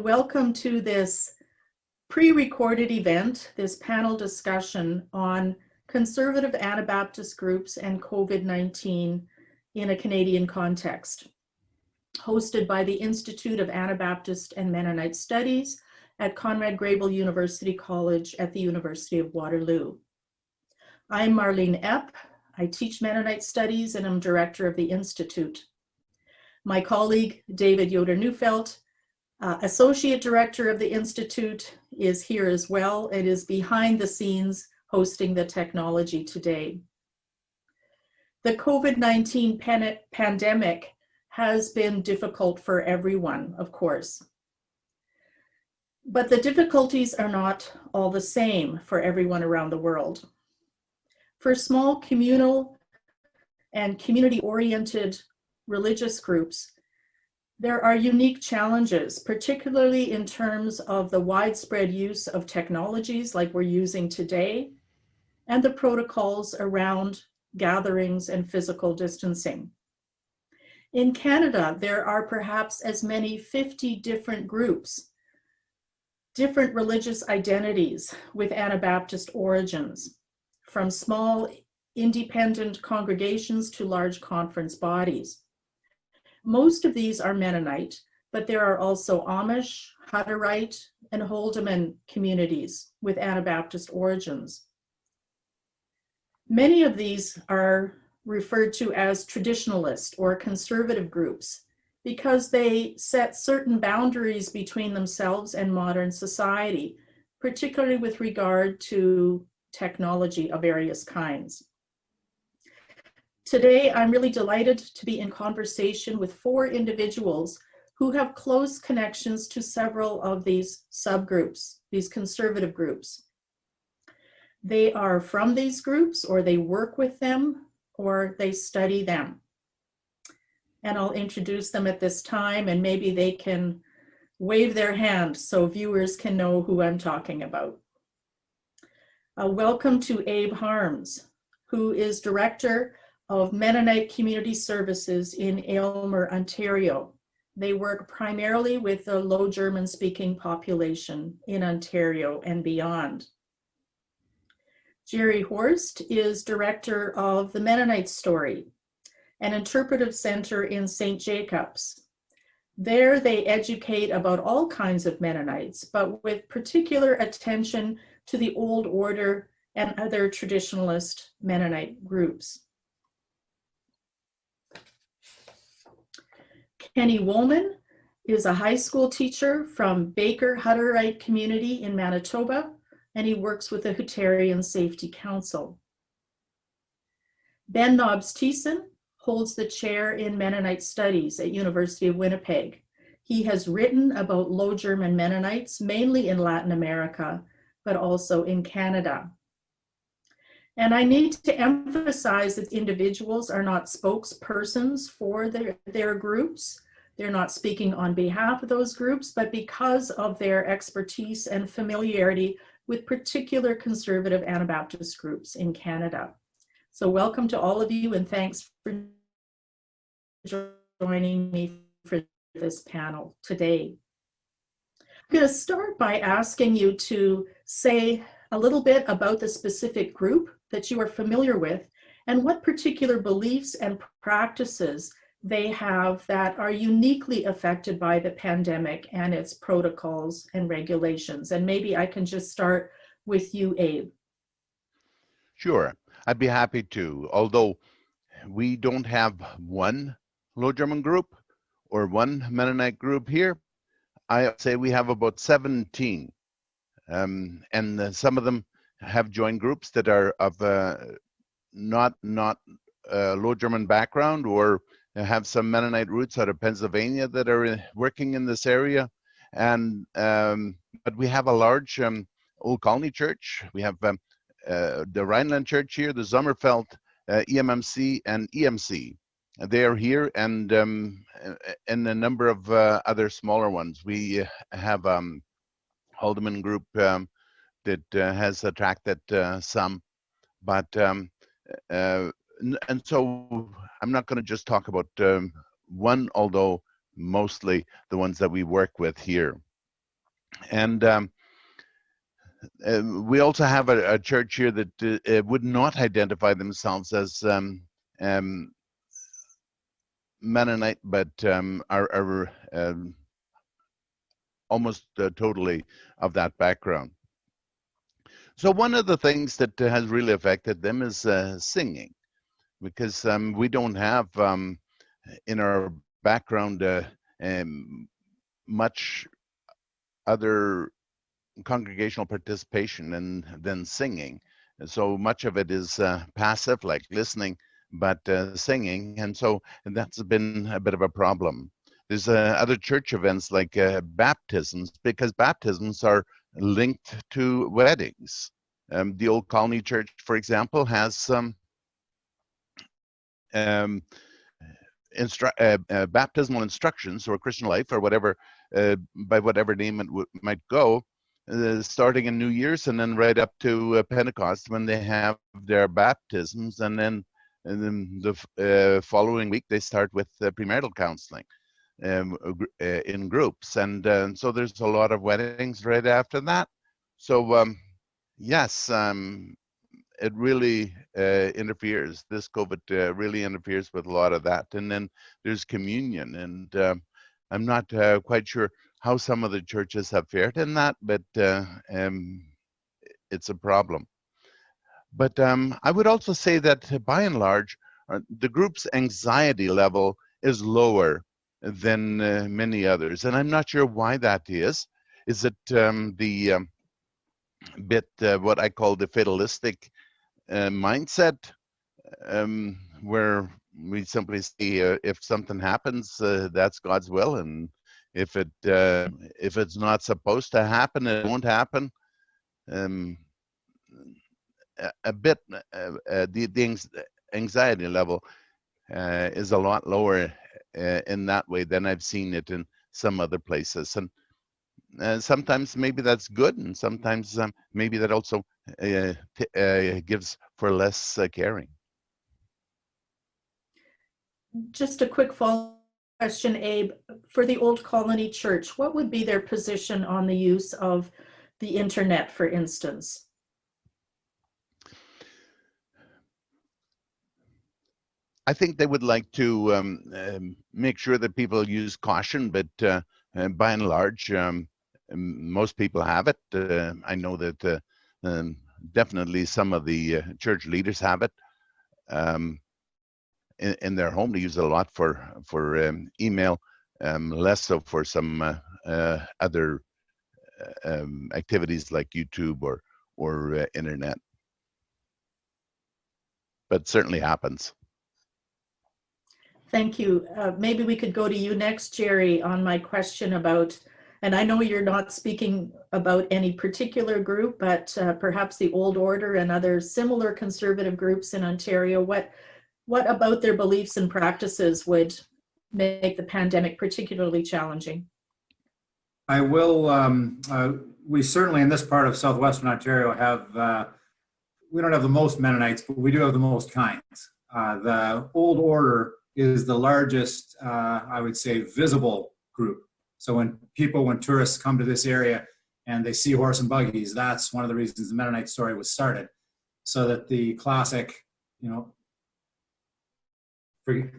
Welcome to this pre-recorded event, this panel discussion on conservative Anabaptist groups and COVID-19 in a Canadian context, hosted by the Institute of Anabaptist and Mennonite Studies at Conrad Grebel University College at the University of Waterloo. I'm Marlene Epp. I teach Mennonite Studies and I'm director of the Institute. My colleague, David Yoder-Neufeld, Associate Director of the Institute, is here as well and is behind the scenes hosting the technology today. The COVID-19 pandemic has been difficult for everyone, of course. But the difficulties are not all the same for everyone around the world. For small communal and community-oriented religious groups, there are unique challenges, particularly in terms of the widespread use of technologies like we're using today, and the protocols around gatherings and physical distancing. In Canada, there are perhaps as many 50 different groups, different religious identities with Anabaptist origins, from small independent congregations to large conference bodies. Most of these are Mennonite, but there are also Amish, Hutterite, and Wollmann communities with Anabaptist origins. Many of these are referred to as traditionalist or conservative groups because they set certain boundaries between themselves and modern society, particularly with regard to technology of various kinds. Today, I'm really delighted to be in conversation with 4 individuals who have close connections to several of these subgroups, these conservative groups. They are from these groups, or they work with them, or they study them. And I'll introduce them at this time, and maybe they can wave their hand so viewers can know who I'm talking about. Welcome to Abe Harms, who is Director of Mennonite Community Services in Aylmer, Ontario. They work primarily with the low German-speaking population in Ontario and beyond. Gerry Horst is Director of the Mennonite Story, an interpretive center in St. Jacobs. There they educate about all kinds of Mennonites, but with particular attention to the Old Order and other traditionalist Mennonite groups. Kenny Wollmann is a high school teacher from Baker Hutterite community in Manitoba, and he works with the Hutterian Safety Council. Ben Nobbs-Thiessen holds the chair in Mennonite Studies at University of Winnipeg. He has written about Low German Mennonites, mainly in Latin America, but also in Canada. And I need to emphasize that individuals are not spokespersons for their groups. They're not speaking on behalf of those groups, but because of their expertise and familiarity with particular conservative Anabaptist groups in Canada. So welcome to all of you, and thanks for joining me for this panel today. I'm going to start by asking you to say a little bit about the specific group that you are familiar with and what particular beliefs and practices they have that are uniquely affected by the pandemic and its protocols and regulations. And maybe I can just start with you, Abe. Sure, I'd be happy to. Although we don't have one Low German group or one Mennonite group here, I say we have about 17. And some of them have joined groups that are of not Low German background, or have some Mennonite roots out of Pennsylvania that are working in this area. And but we have a large Old Colony Church. We have the Rhineland Church here, the Sommerfeld, EMMC and EMC. They are here, and a number of other smaller ones. We have Haldeman group that has attracted some, but and so I'm not going to just talk about one, although mostly the ones that we work with here. And we also have a church here that would not identify themselves as Mennonite, but are almost totally of that background. So one of the things that has really affected them is singing, because we don't have in our background much other congregational participation than singing. And so much of it is passive, like listening, but singing, and so that's been a bit of a problem. There's other church events like baptisms, because baptisms are linked to weddings. The Old Colony Church, for example, has some baptismal instructions, or Christian life, or whatever, by whatever name it might go, starting in New Year's and then right up to Pentecost, when they have their baptisms, and then the following week they start with premarital counseling in groups, and so there's a lot of weddings right after that. So yes, it really interferes. This COVID really interferes with a lot of that. And then there's communion, and I'm not quite sure how some of the churches have fared in that, but it's a problem. But I would also say that by and large, the group's anxiety level is lower than many others. And I'm not sure why that is. Is it the bit what I call the fatalistic mindset, where we simply say if something happens, that's God's will, and if it's not supposed to happen, it won't happen. A bit the anxiety level is a lot lower in that way than I've seen it in some other places, and sometimes maybe that's good, and sometimes maybe that also gives for less caring. Just a quick follow-up question, Abe. For the Old Colony Church, what would be their position on the use of the internet, for instance? I think they would like to make sure that people use caution, but by and large, most people have it. I know that definitely some of the church leaders have it in their home. They use it a lot for email, less so for some other activities like YouTube or internet. But certainly happens. Thank you. Maybe we could go to you next, Gerry, on my question about, and I know you're not speaking about any particular group, but perhaps the Old Order and other similar conservative groups in Ontario. What about their beliefs and practices would make the pandemic particularly challenging? I will, we certainly in this part of southwestern Ontario have, we don't have the most Mennonites, but we do have the most kinds. The Old Order is the largest, I would say, visible group. So when tourists come to this area and they see horse and buggies, that's one of the reasons the Mennonite story was started. So that the classic, forgive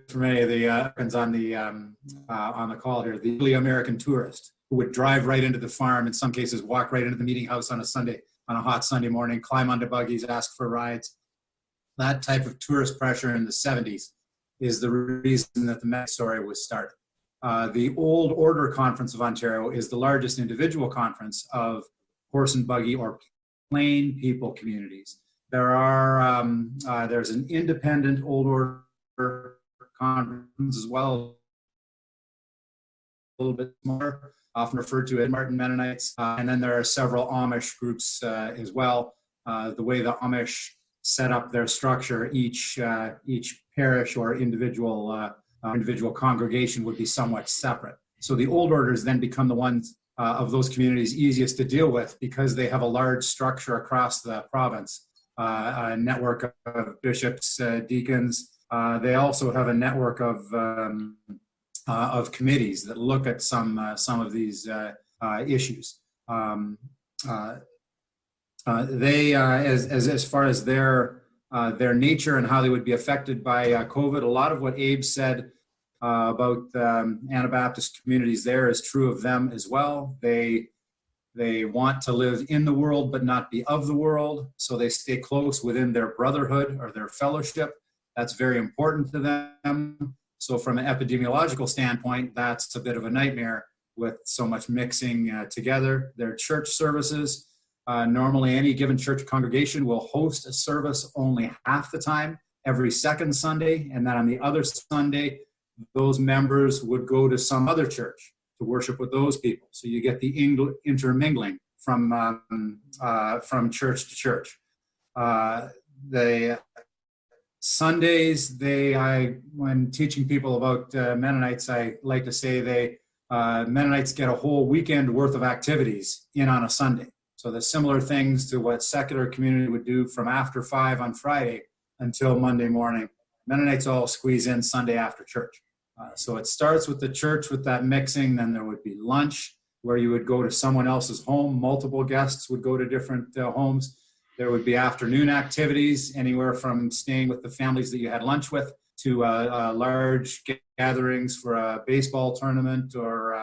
for any of the on the call here, the early American tourist who would drive right into the farm, in some cases walk right into the meeting house on a hot Sunday morning, climb onto buggies, ask for rides. That type of tourist pressure in the 70s is the reason that the Mennonite story was started. The Old Order Conference of Ontario is the largest individual conference of horse and buggy or plain people communities. There's an independent Old Order conference as well, a little bit smaller, often referred to as Martin Mennonites. And then there are several Amish groups as well. The way the Amish set up their structure, each parish or individual congregation would be somewhat separate. So the Old Orders then become the ones of those communities easiest to deal with because they have a large structure across the province, a network of bishops, deacons. They also have a network of committees that look at some of these issues. They, as far as their nature and how they would be affected by COVID, a lot of what Abe said about Anabaptist communities there is true of them as well. They want to live in the world but not be of the world, so they stay close within their brotherhood or their fellowship. That's very important to them. So from an epidemiological standpoint, that's a bit of a nightmare with so much mixing together. Their church services, normally any given church congregation will host a service only half the time, every second Sunday, and then on the other Sunday, those members would go to some other church to worship with those people. So you get the intermingling from church to church. The Sundays, when teaching people about Mennonites, I like to say Mennonites get a whole weekend worth of activities in on a Sunday. So there's similar things to what secular community would do from after 5 on Friday until Monday morning. Mennonites all squeeze in Sunday after church. So it starts with the church with that mixing, then there would be lunch where you would go to someone else's home. Multiple guests would go to different homes. There would be afternoon activities, anywhere from staying with the families that you had lunch with to large gatherings for a baseball tournament or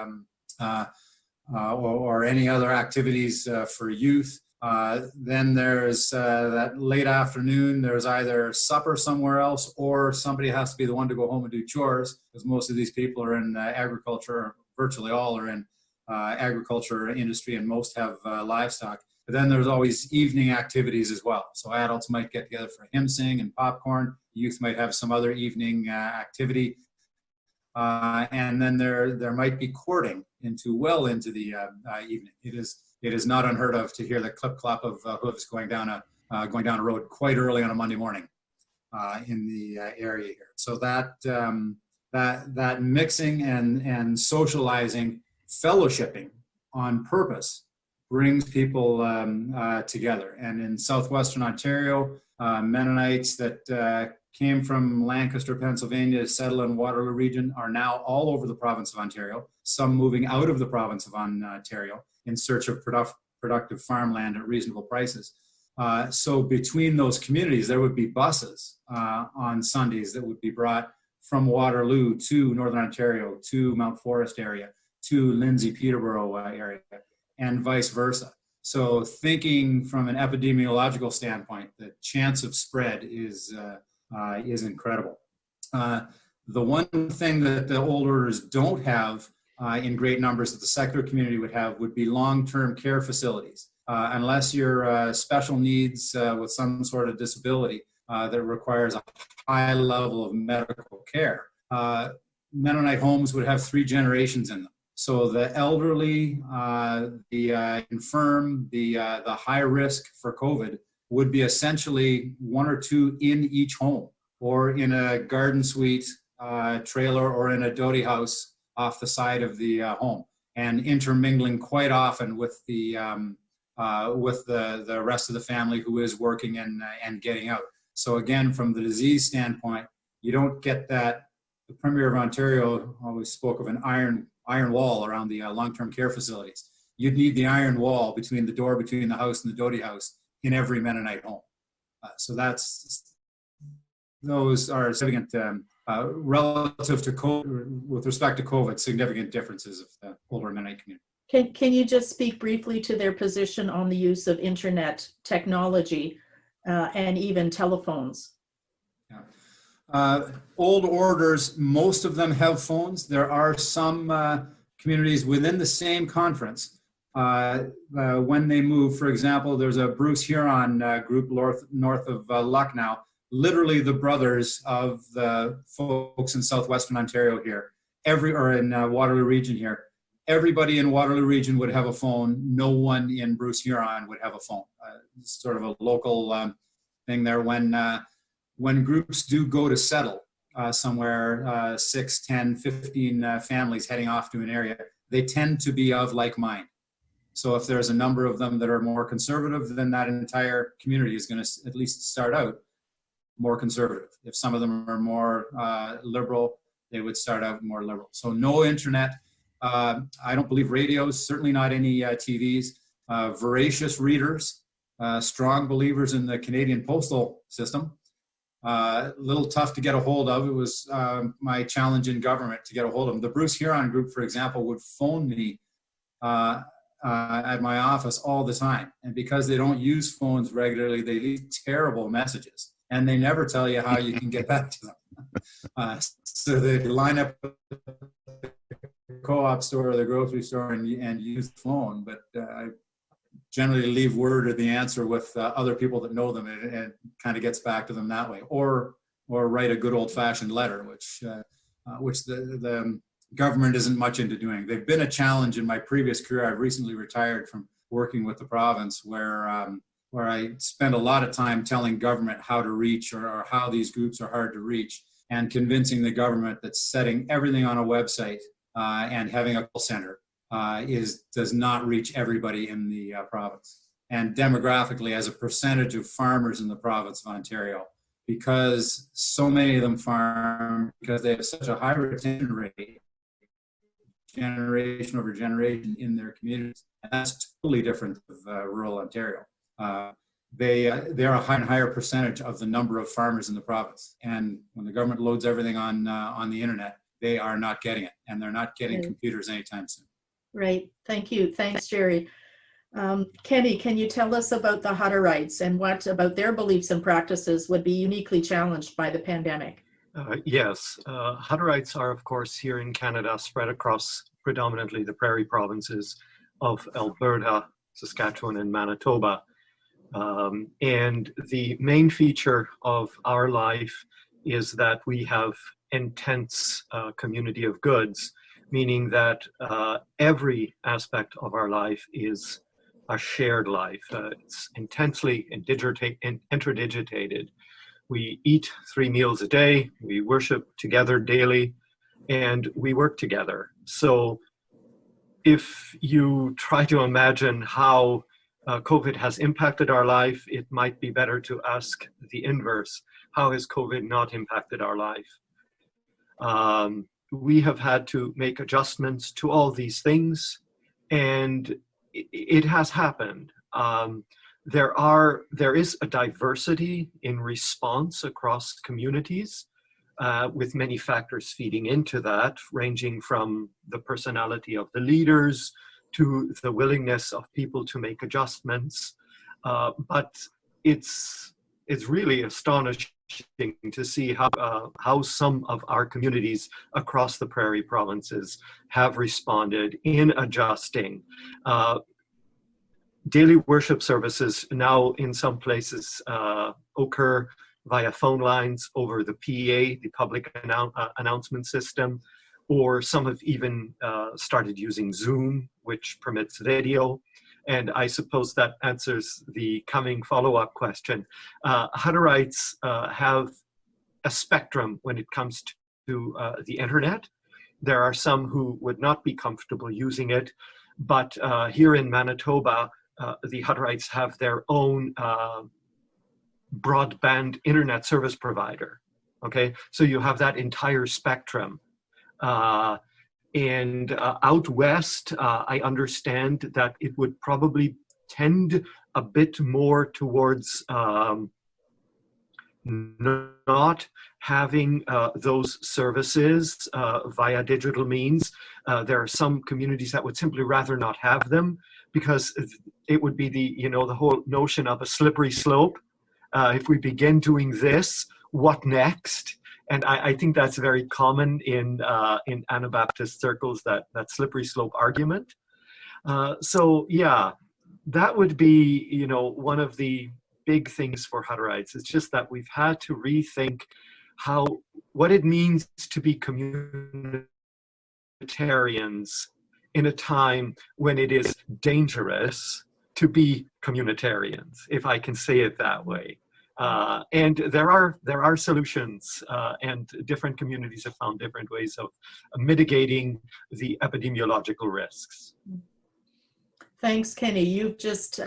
any other activities for youth. Then there's that late afternoon, there's either supper somewhere else or somebody has to be the one to go home and do chores, because most of these people are in agriculture, virtually all are in agriculture industry, and most have livestock. But then there's always evening activities as well. So adults might get together for hymn sing and popcorn. Youth might have some other evening activity. And then there might be courting well into the evening. It is not unheard of to hear the clip clop of hooves going down a road quite early on a Monday morning in the area here. So that mixing and socializing, fellowshipping on purpose brings people together. And in southwestern Ontario, Mennonites that came from Lancaster, Pennsylvania to settle in Waterloo region are now all over the province of Ontario, some moving out of the province of Ontario in search of productive farmland at reasonable prices. So between those communities, there would be buses on Sundays that would be brought from Waterloo to Northern Ontario, to Mount Forest area, to Lindsay, Peterborough area, and vice versa. So thinking from an epidemiological standpoint, the chance of spread is incredible. The one thing that the old orders don't have in great numbers that the secular community would have would be long-term care facilities. Unless you're special needs with some sort of disability that requires a high level of medical care, Mennonite homes would have 3 generations in them. So the elderly, the infirm, the high risk for COVID would be essentially 1 or 2 in each home, or in a garden suite trailer, or in a doty house off the side of the home, and intermingling quite often with the rest of the family who is working and getting out. So again, from the disease standpoint, you don't get that. The Premier of Ontario always spoke of an iron wall around the long-term care facilities. You'd need the iron wall between the door between the house and the doty house in every Mennonite home. So those are significant relative to COVID, with respect to COVID, significant differences of the older Mennonite community. Can you just speak briefly to their position on the use of internet technology and even telephones? Yeah. Old orders, most of them have phones. There are some communities within the same conference. When they move, for example, there's a Bruce Huron group north of Lucknow, literally the brothers of the folks in southwestern Ontario here, or in Waterloo region here. Everybody in Waterloo region would have a phone. No one in Bruce Huron would have a phone. Sort of a local thing there. When groups do go to settle somewhere, 6, 10, 15 families heading off to an area, they tend to be of like mind. So if there's a number of them that are more conservative, then that entire community is going to at least start out more conservative. If some of them are more liberal, they would start out more liberal. So no internet. I don't believe radios, certainly not any TVs. Voracious readers, strong believers in the Canadian postal system. A little tough to get a hold of. It was my challenge in government to get a hold of them. The Bruce Huron group, for example, would phone me at my office all the time. And because they don't use phones regularly, they leave terrible messages. And they never tell you how you can get back to them. So they line up at the co-op store or the grocery store and use the phone. But I generally leave word or the answer with other people that know them, and it kind of gets back to them that way. Or write a good old-fashioned letter, which the government isn't much into doing. They've been a challenge in my previous career. I've recently retired from working with the province, where I spend a lot of time telling government how to reach or how these groups are hard to reach, and convincing the government that setting everything on a website and having a call center does not reach everybody in the province. And demographically, as a percentage of farmers in the province of Ontario, because so many of them farm, because they have such a high retention rate, generation over generation in their communities, and that's totally different with rural Ontario. They're a higher percentage of the number of farmers in the province, and when the government loads everything on the internet, they are not getting it, and they're not getting computers anytime soon. Right. Thank you. Thanks, Gerry. Kenny, can you tell us about the Hutterites and what about their beliefs and practices would be uniquely challenged by the pandemic? Yes. Hutterites are, of course, here in Canada, spread across predominantly the prairie provinces of Alberta, Saskatchewan, and Manitoba. And the main feature of our life is that we have intense community of goods, meaning that every aspect of our life is a shared life. It's intensely interdigitated. We eat 3 meals a day, we worship together daily, and we work together. So if you try to imagine how COVID has impacted our life, it might be better to ask the inverse. How has COVID not impacted our life? We have had to make adjustments to all these things, and it has happened. There is a diversity in response across communities, with many factors feeding into that, ranging from the personality of the leaders to the willingness of people to make adjustments. But it's really astonishing to see how some of our communities across the prairie provinces have responded in adjusting. Daily worship services now in some places occur via phone lines over the PA, the public announcement system, or some have even started using Zoom, which permits video. And I suppose that answers the coming follow-up question. Hutterites have a spectrum when it comes to the internet. There are some who would not be comfortable using it, but here in Manitoba, the Hutterites have their own broadband internet service provider. Okay, so you have that entire spectrum. And out west, I understand that it would probably tend a bit more towards not having those services via digital means. There are some communities that would simply rather not have them, because it would be the whole notion of a slippery slope. If we begin doing this, what next? And I think that's very common in Anabaptist circles, that slippery slope argument. So yeah, that would be one of the big things for Hutterites. It's just that we've had to rethink what it means to be communitarians in a time when it is dangerous to be communitarians, if I can say it that way. And there are solutions, and different communities have found different ways of mitigating the epidemiological risks. Thanks, Kenny. You've just,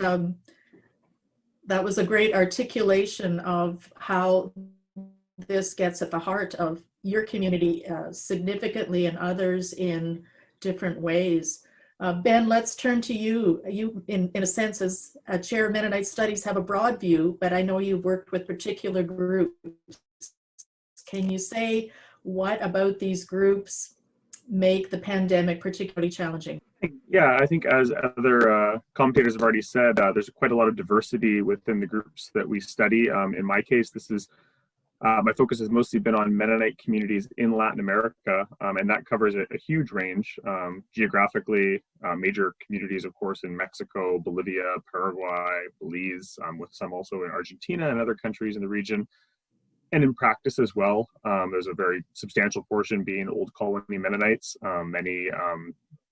that was a great articulation of how this gets at the heart of your community significantly and others in different ways. Ben, let's turn to you. You, in a sense, as a chair of Mennonite Studies, have a broad view, but I know you've worked with particular groups. Can you say what about these groups make the pandemic particularly challenging? Yeah, I think as other commentators have already said, there's quite a lot of diversity within the groups that we study. In my case, this is my focus has mostly been on Mennonite communities in Latin America, and that covers a huge range geographically. Major communities, of course, in Mexico, Bolivia, Paraguay, Belize, with some also in Argentina and other countries in the region. And in practice as well, there's a very substantial portion being old colony Mennonites, many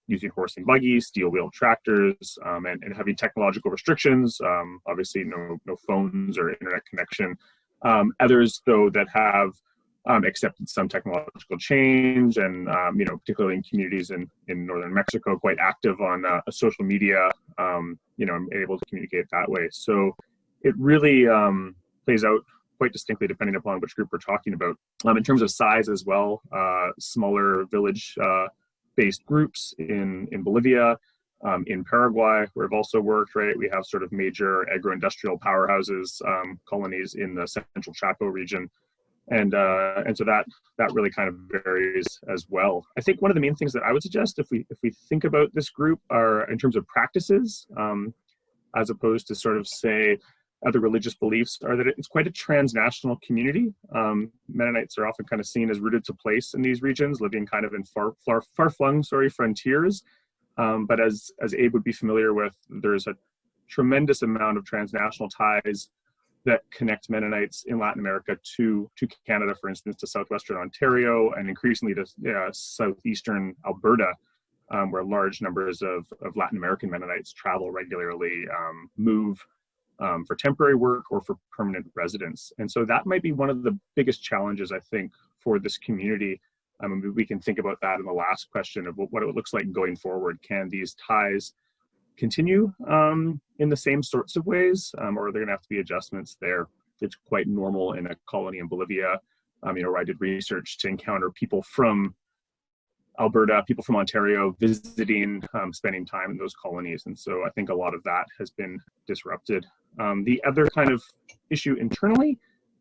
using horse and buggy, steel-wheeled tractors, and having technological restrictions, obviously no phones or internet connection. Others, though, that have accepted some technological change, and particularly in communities in northern Mexico, quite active on social media, and able to communicate that way. So it really plays out quite distinctly depending upon which group we're talking about. In terms of size as well, smaller village-based groups in Bolivia, in Paraguay, where I've also worked, right? We have sort of major agro-industrial powerhouses, colonies in the central Chaco region. And so that really kind of varies as well. I think one of the main things that I would suggest if we think about this group are in terms of practices, as opposed to sort of say other religious beliefs, are that it's quite a transnational community. Mennonites are often kind of seen as rooted to place in these regions, living kind of in far-flung frontiers. But as Abe would be familiar with, there's a tremendous amount of transnational ties that connect Mennonites in Latin America to Canada, for instance, to southwestern Ontario, and increasingly to southeastern Alberta, where large numbers of Latin American Mennonites travel regularly, move for temporary work or for permanent residence. And so that might be one of the biggest challenges, I think, for this community. We can think about that in the last question of what it looks like going forward. Can these ties continue in the same sorts of ways, or are there going to have to be adjustments there? It's quite normal in a colony in Bolivia, where I did research, to encounter people from Alberta, people from Ontario visiting, spending time in those colonies. And so I think a lot of that has been disrupted. The other kind of issue internally,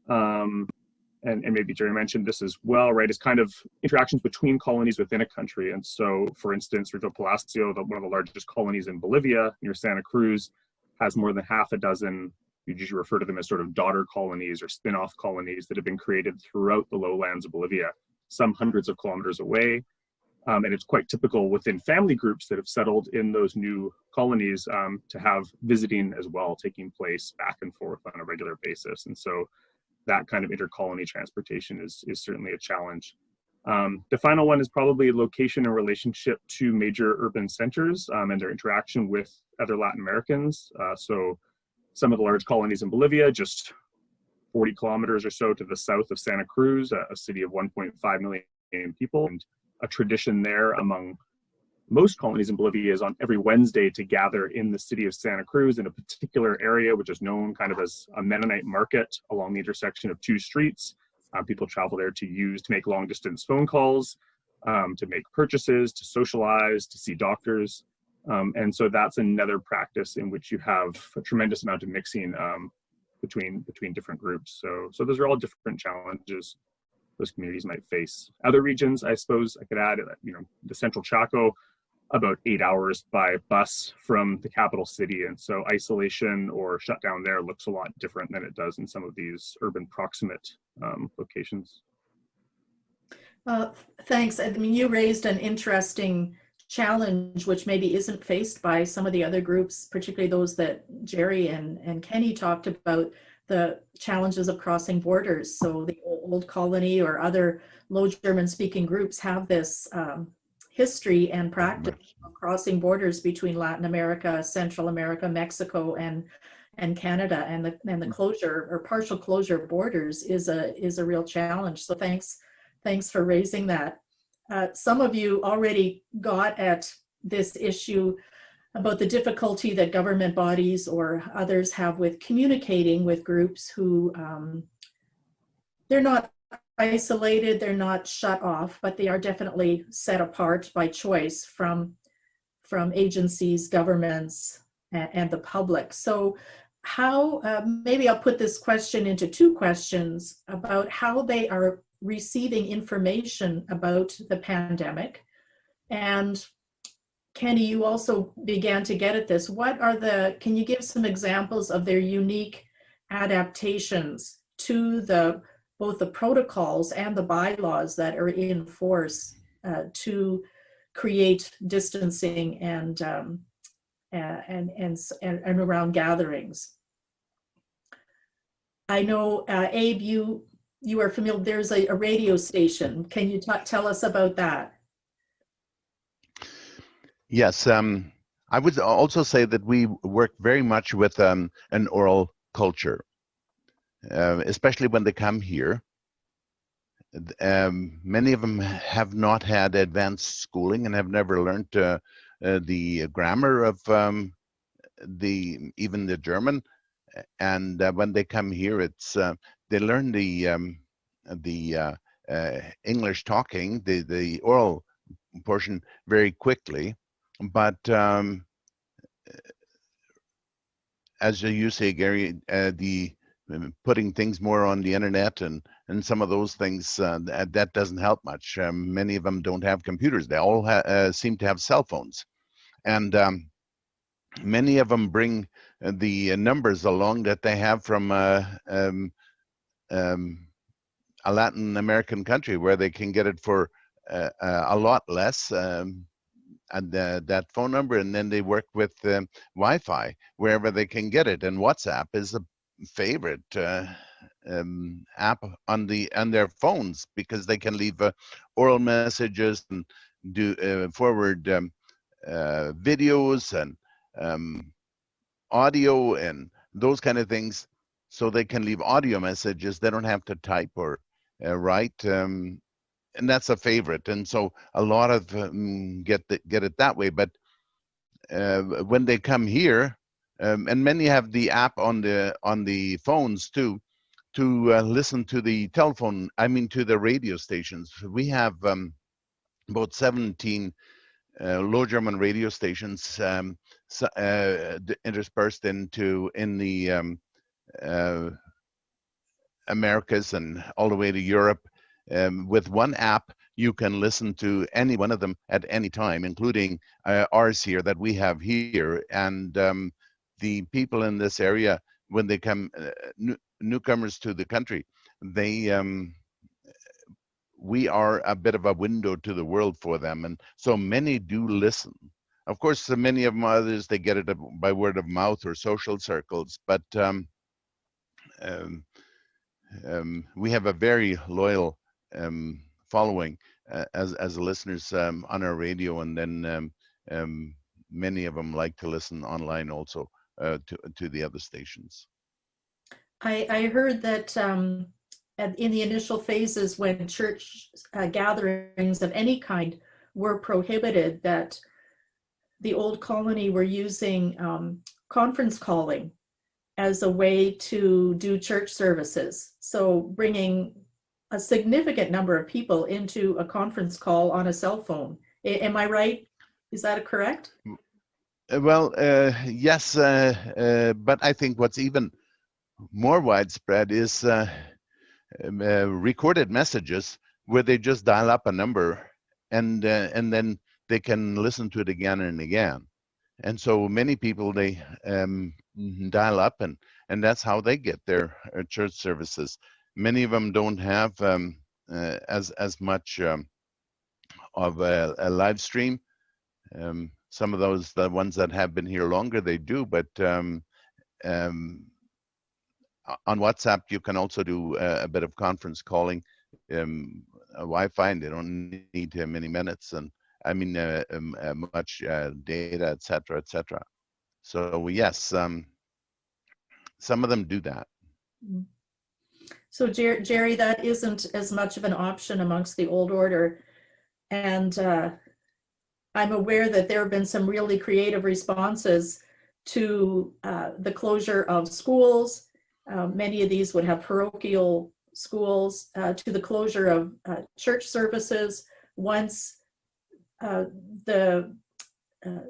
and maybe Gerry mentioned this as well, right, is kind of interactions between colonies within a country. And so, for instance, Rio Palacio, one of the largest colonies in Bolivia, near Santa Cruz, has more than half a dozen, you usually refer to them as sort of daughter colonies or spin-off colonies that have been created throughout the lowlands of Bolivia, some hundreds of kilometers away. And it's quite typical within family groups that have settled in those new colonies to have visiting as well taking place back and forth on a regular basis. And so that kind of intercolony transportation is certainly a challenge. The final one is probably location and relationship to major urban centers and their interaction with other Latin Americans. So some of the large colonies in Bolivia, just 40 kilometers or so to the south of Santa Cruz, a city of 1.5 million people. And a tradition there among most colonies in Bolivia is on every Wednesday to gather in the city of Santa Cruz in a particular area, which is known kind of as a Mennonite market along the intersection of two streets. People travel there to make long distance phone calls, to make purchases, to socialize, to see doctors. And so that's another practice in which you have a tremendous amount of mixing between different groups. So those are all different challenges those communities might face. Other regions, I suppose I could add, the central Chaco, about 8 hours by bus from the capital city. And so isolation or shutdown there looks a lot different than it does in some of these urban proximate locations. Thanks. I mean, you raised an interesting challenge, which maybe isn't faced by some of the other groups, particularly those that Gerry and Kenny talked about, the challenges of crossing borders. So the old colony or other low German speaking groups have this history and practice of crossing borders between Latin America, Central America, Mexico, and Canada, and the closure or partial closure of borders is a real challenge. So thanks for raising that. Some of you already got at this issue about the difficulty that government bodies or others have with communicating with groups who they're not isolated, they're not shut off, but they are definitely set apart by choice from agencies, governments, and the public. So how, maybe I'll put this question into two questions about how they are receiving information about the pandemic. And Kenny, you also began to get at this. Can you give some examples of their unique adaptations to both the protocols and the bylaws that are in force to create distancing and around gatherings? I know, Abe, you are familiar. There's a radio station. Can you tell us about that? Yes, I would also say that we work very much with an oral culture, especially when they come here. Many of them have not had advanced schooling and have never learned the grammar of even the German. And when they come here, it's they learn the English talking, the oral portion very quickly. But as you say, Gerry, the putting things more on the internet and some of those things, that doesn't help much. Many of them don't have computers. They all seem to have cell phones. And many of them bring the numbers along that they have from a Latin American country where they can get it for a lot less. And that phone number, and then they work with Wi-Fi wherever they can get it. And WhatsApp is a favorite app on their phones because they can leave oral messages and do forward videos and audio and those kind of things, so they can leave audio messages. They don't have to type or write. And that's a favorite, and so a lot of get it that way. But when they come here, and many have the app on the phones too, to listen to the telephone. I mean, to the radio stations. We have about 17 Low German radio stations interspersed in the Americas and all the way to Europe. With one app, you can listen to any one of them at any time, including ours here that we have here. And the people in this area, when they come, newcomers to the country, we are a bit of a window to the world for them. And so many do listen. Of course, many of them others, they get it by word of mouth or social circles, but we have a very loyal following as listeners on our radio, and then many of them like to listen online also to the other stations. I heard that in the initial phases when church gatherings of any kind were prohibited, that the old colony were using conference calling as a way to do church services. So bringing a significant number of people into a conference call on a cell phone. Am I right? Is that correct? Well, yes, but I think what's even more widespread is recorded messages where they just dial up a number and then they can listen to it again and again. And so many people, they dial up and that's how they get their church services. Many of them don't have as much of a live stream. Some of those, the ones that have been here longer, they do, but on WhatsApp, you can also do a bit of conference calling, Wi-Fi, and they don't need many minutes, and I mean much data, etc., etc. So yes, some of them do that. So Gerry, that isn't as much of an option amongst the old order, and I'm aware that there have been some really creative responses to the closure of schools. Many of these would have parochial schools, to the closure of church services once the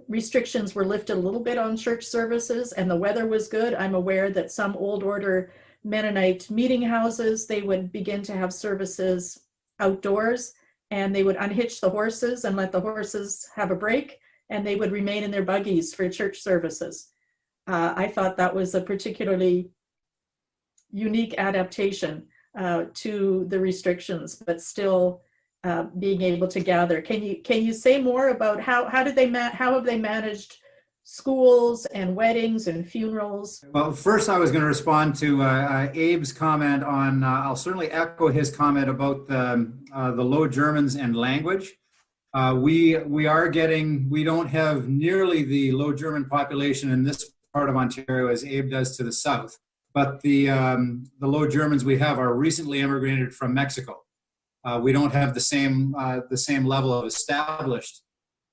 restrictions were lifted a little bit on church services and the weather was good. I'm aware that some old order Mennonite meeting houses, they would begin to have services outdoors, and they would unhitch the horses and let the horses have a break, and they would remain in their buggies for church services. I thought that was a particularly unique adaptation to the restrictions, but still being able to gather. Can you say more about how have they managed schools and weddings and funerals? Well, first I was going to respond to Abe's comment on, I'll certainly echo his comment about the Low Germans and language. We don't have nearly the Low German population in this part of Ontario as Abe does to the south, but the Low Germans we have are recently immigrated from Mexico. We don't have the same level of established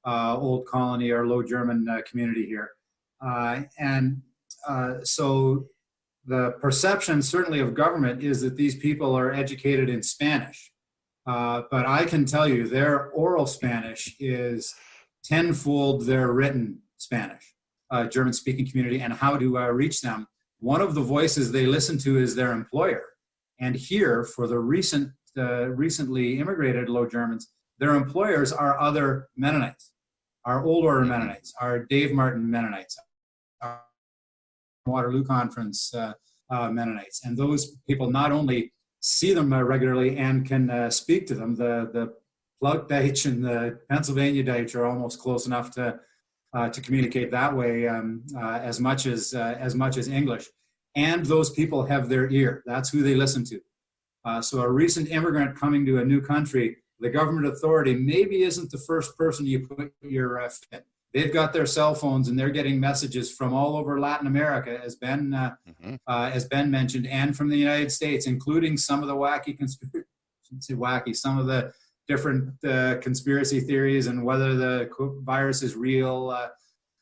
old colony or Low German community here. So the perception certainly of government is that these people are educated in Spanish. But I can tell you their oral Spanish is tenfold their written Spanish, German-speaking community, and how to reach them. One of the voices they listen to is their employer. And here, for the recently immigrated Low Germans, their employers are other Mennonites, our Old Order Mennonites, our Dave Martin Mennonites, our Waterloo Conference Mennonites. And those people not only see them regularly and can speak to them, the Plaut Deutsch and the Pennsylvania Deutsch are almost close enough to communicate that way as much as English. And those people have their ear. That's who they listen to. So a recent immigrant coming to a new country, the government authority maybe isn't the first person you put your in. They've got their cell phones and they're getting messages from all over Latin America, as Ben mentioned, and from the United States, including some of the some of the different conspiracy theories and whether the virus is real,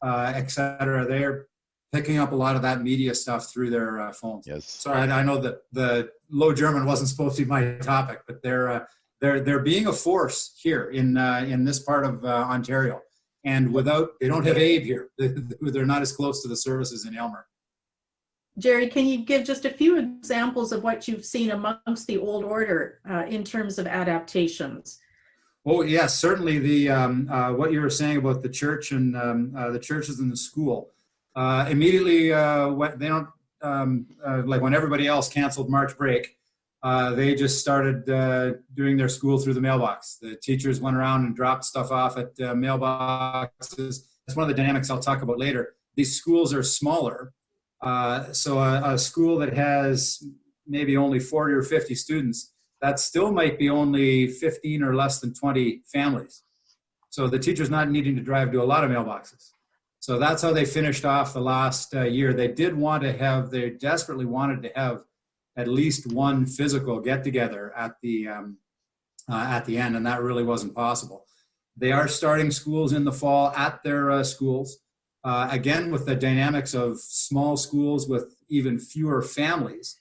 et cetera. They're picking up a lot of that media stuff through their phones. Yes. Sorry, I know that the Low German wasn't supposed to be my topic, but they're being a force here in this part of Ontario. And they don't have Abe here. They're not as close to the services in Aylmer. Gerry, can you give just a few examples of what you've seen amongst the Old Order in terms of adaptations? Oh yes, certainly. The what you were saying about the church and the churches and the school. Immediately, they don't like when everybody else canceled March break. They just started doing their school through the mailbox. The teachers went around and dropped stuff off at mailboxes. That's one of the dynamics I'll talk about later. These schools are smaller. So a school that has maybe only 40 or 50 students, that still might be only 15 or less than 20 families. So the teacher's not needing to drive to a lot of mailboxes. So that's how they finished off the last year. They desperately wanted to have at least one physical get-together at the end, and that really wasn't possible. They are starting schools in the fall at their schools. Again, with the dynamics of small schools with even fewer families,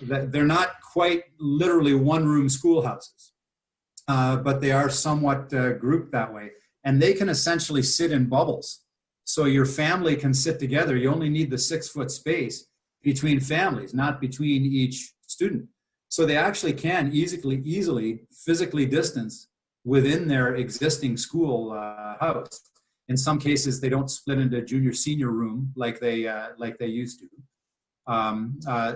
they're not quite literally one-room schoolhouses, but they are somewhat grouped that way. And they can essentially sit in bubbles. So your family can sit together. You only need the 6-foot space between families, not between each student. So they actually can easily physically distance within their existing school house. In some cases, they don't split into junior-senior room like they used to.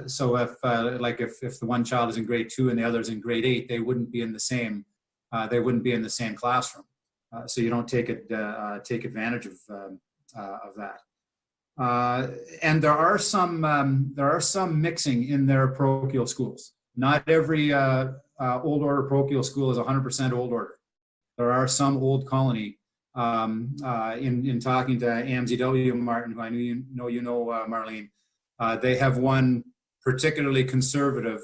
So if the one child is in grade 2 and the other is in grade 8, they wouldn't be in the same classroom. So you don't take advantage of that. And there are some mixing in their parochial schools. Not every Old Order parochial school is 100% Old Order. There are some Old Colony. In talking to AMZW, Martin, who I know you know, Marlene, they have one particularly conservative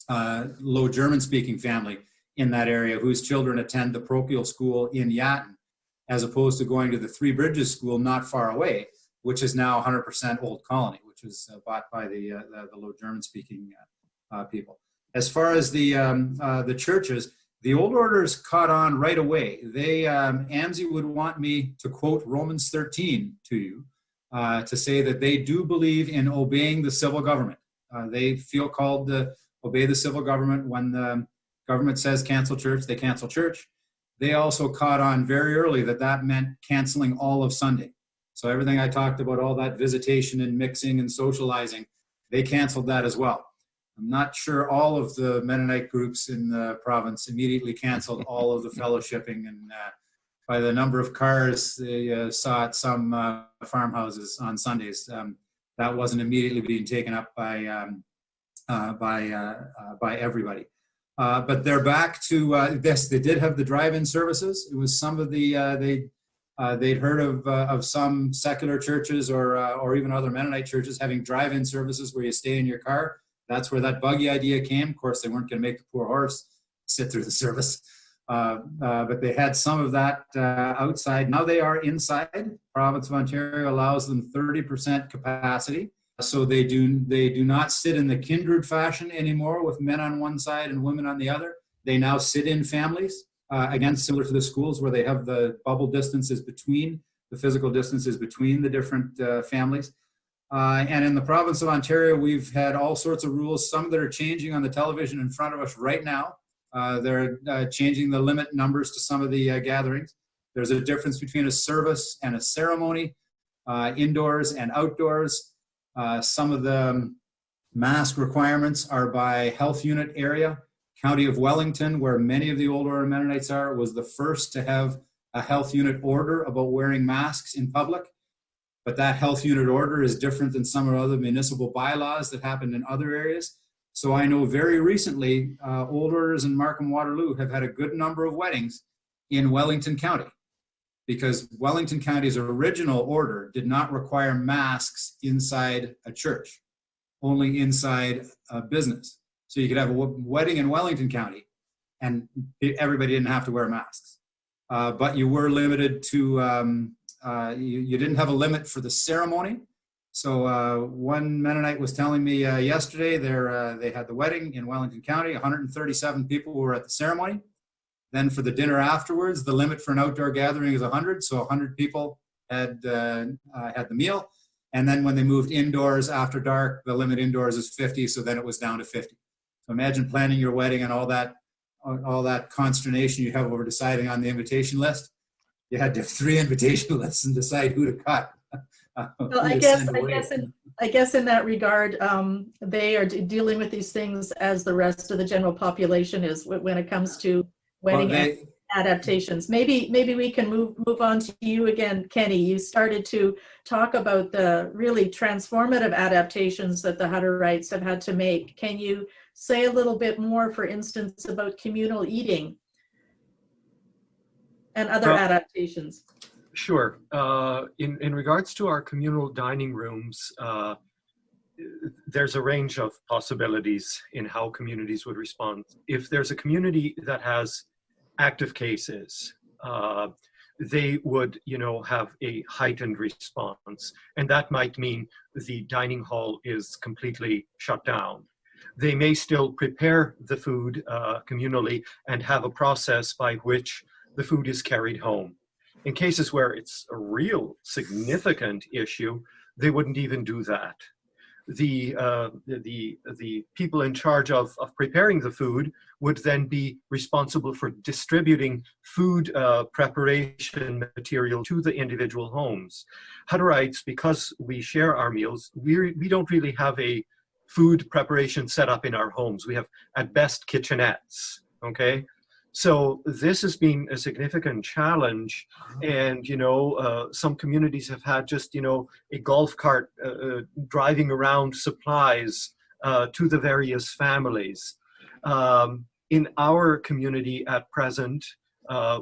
Low German-speaking family in that area whose children attend the parochial school in Yatton, as opposed to going to the Three Bridges school not far away, which is now 100% Old Colony, which was bought by the Low German-speaking people. As far as the churches, the old orders caught on right away. They, AMSI would want me to quote Romans 13 to you, to say that they do believe in obeying the civil government. They feel called to obey the civil government. When the government says cancel church, they cancel church. They also caught on very early that that meant canceling all of Sunday. So everything I talked about, all that visitation and mixing and socializing, they canceled that as well. I'm not sure all of the Mennonite groups in the province immediately canceled all of the fellowshipping, and by the number of cars they saw at some farmhouses on Sundays, that wasn't immediately being taken up by everybody. But they're back to this. They did have the drive-in services. It was some of the they'd heard of some secular churches or even other Mennonite churches having drive-in services where you stay in your car. That's where that buggy idea came. Of course, they weren't going to make the poor horse sit through the service, but they had some of that outside. Now they are inside. The province of Ontario allows them 30% capacity, so they do not sit in the kindred fashion anymore with men on one side and women on the other. They now sit in families. Again, similar to the schools where they have the bubble distances between, the physical distances between the different families. And in the province of Ontario, we've had all sorts of rules, some that are changing on the television in front of us right now. They're changing the limit numbers to some of the gatherings. There's a difference between a service and a ceremony, indoors and outdoors. Some of the mask requirements are by health unit area. County of Wellington, where many of the old order Mennonites are, was the first to have a health unit order about wearing masks in public. But that health unit order is different than some of the other municipal bylaws that happened in other areas. So I know very recently, old orders in Markham Waterloo have had a good number of weddings in Wellington County, because Wellington County's original order did not require masks inside a church, only inside a business. So you could have a wedding in Wellington County and everybody didn't have to wear masks. But you were limited to, you didn't have a limit for the ceremony. So one Mennonite was telling me yesterday they had the wedding in Wellington County, 137 people were at the ceremony. Then for the dinner afterwards, the limit for an outdoor gathering is 100. So 100 people had the meal. And then when they moved indoors after dark, the limit indoors is 50. So then it was down to 50. So imagine planning your wedding and all that consternation you have over deciding on the invitation list. You had to have 3 invitation lists and decide who to cut. Well, I guess in that regard, they are dealing with these things as the rest of the general population is when it comes to wedding adaptations. Maybe we can move on to you again, Kenny. You started to talk about the really transformative adaptations that the Hutterites have had to make. Can you say a little bit more, for instance, about communal eating and other adaptations? Sure. In regards to our communal dining rooms, there's a range of possibilities in how communities would respond. If there's a community that has active cases, they would, have a heightened response, and that might mean the dining hall is completely shut down. They may still prepare the food communally and have a process by which the food is carried home. In cases where it's a real significant issue, they wouldn't even do that. The people in charge of preparing the food would then be responsible for distributing food preparation material to the individual homes. Hutterites, because we share our meals, we don't really have a food preparation set up in our homes. We have at best kitchenettes, okay? So this has been a significant challenge, and some communities have had just a golf cart driving around supplies to the various families. In our community at present,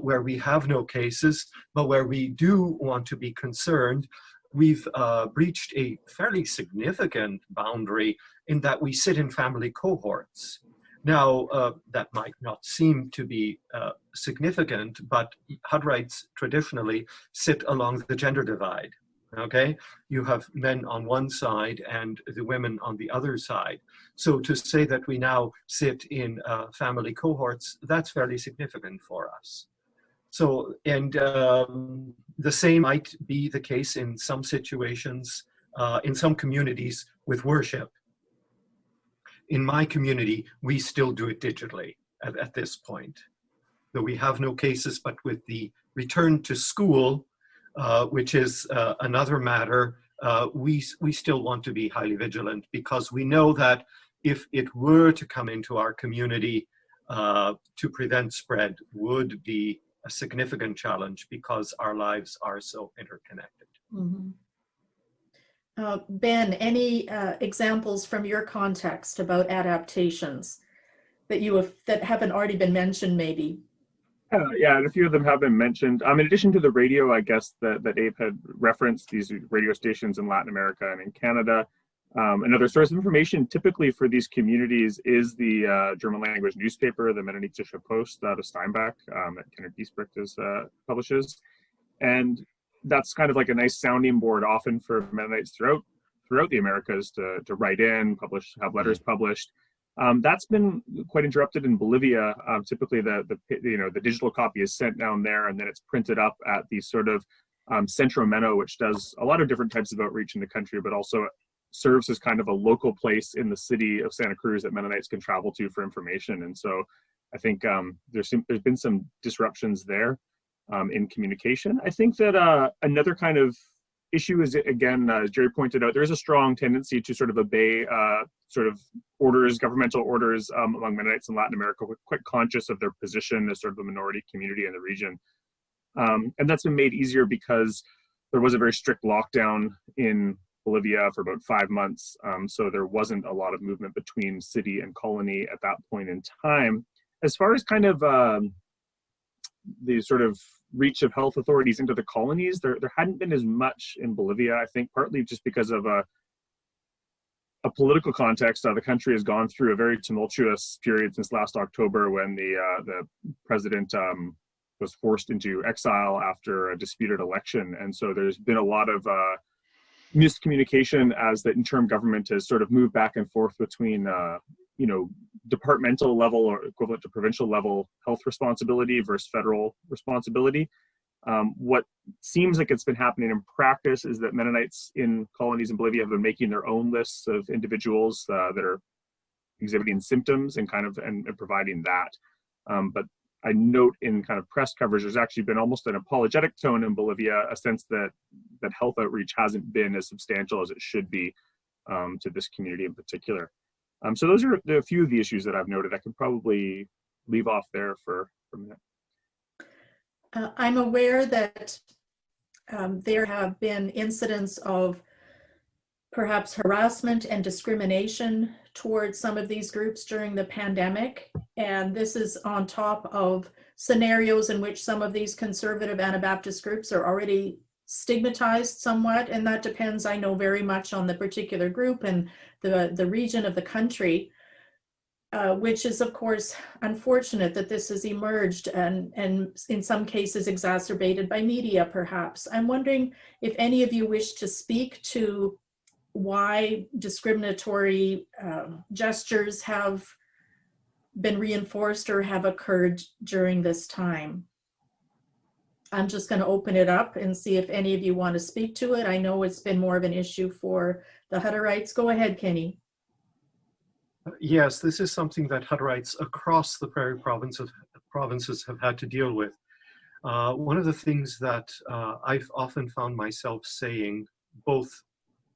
where we have no cases, but where we do want to be concerned, we've breached a fairly significant boundary in that we sit in family cohorts. Now, that might not seem to be significant, but Hutterites traditionally sit along the gender divide. Okay, you have men on one side and the women on the other side. So to say that we now sit in family cohorts, that's fairly significant for us. So, and the same might be the case in some situations, in some communities with worship. In my community, we still do it digitally at this point. Though we have no cases, but with the return to school, which is another matter, we still want to be highly vigilant, because we know that if it were to come into our community, to prevent spread would be a significant challenge, because our lives are so interconnected. Mm-hmm. Ben, any examples from your context about adaptations that that haven't already been mentioned, maybe? Yeah, and a few of them have been mentioned. In addition to the radio, I guess, that Abe had referenced, these radio stations in Latin America and in Canada. Another source of information typically for these communities is the German language newspaper, the Mennonite Post out of Steinbach, that Kenneth Giesbrecht publishes. And that's kind of like a nice sounding board often for Mennonites throughout the Americas to write in, have letters published. That's been quite interrupted in Bolivia. Typically, the digital copy is sent down there, and then it's printed up at the sort of Centro Menno, which does a lot of different types of outreach in the country, but also serves as kind of a local place in the city of Santa Cruz that Mennonites can travel to for information. And so, I think there's been some disruptions there in communication. I think that another kind of issue is, again, as Gerry pointed out, there is a strong tendency to sort of obey sort of orders, governmental orders among Mennonites in Latin America. We're quite conscious of their position as sort of a minority community in the region. And that's been made easier because there was a very strict lockdown in Bolivia for about 5 months. So there wasn't a lot of movement between city and colony at that point in time. As far as kind of the sort of reach of health authorities into the colonies, there hadn't been as much in Bolivia, I think, partly just because of a political context. The country has gone through a very tumultuous period since last October, when the president was forced into exile after a disputed election. And so there's been a lot of miscommunication as the interim government has sort of moved back and forth between departmental level or equivalent to provincial level health responsibility versus federal responsibility. What seems like it's been happening in practice is that Mennonites in colonies in Bolivia have been making their own lists of individuals that are exhibiting symptoms and providing that. But I note in kind of press coverage, there's actually been almost an apologetic tone in Bolivia, a sense that health outreach hasn't been as substantial as it should be to this community in particular. So those are a few of the issues that I've noted. I could probably leave off there for a minute. I'm aware that there have been incidents of perhaps harassment and discrimination towards some of these groups during the pandemic. And this is on top of scenarios in which some of these conservative Anabaptist groups are already stigmatized somewhat. And that depends, I know, very much on the particular group and the region of the country, which is, of course, unfortunate that this has emerged and in some cases exacerbated by media, perhaps. I'm wondering if any of you wish to speak to why discriminatory gestures have been reinforced or have occurred during this time. I'm just going to open it up and see if any of you want to speak to it. I know it's been more of an issue for the Hutterites. Go ahead, Kenny. Yes, this is something that Hutterites across the Prairie provinces have had to deal with. One of the things that I've often found myself saying, both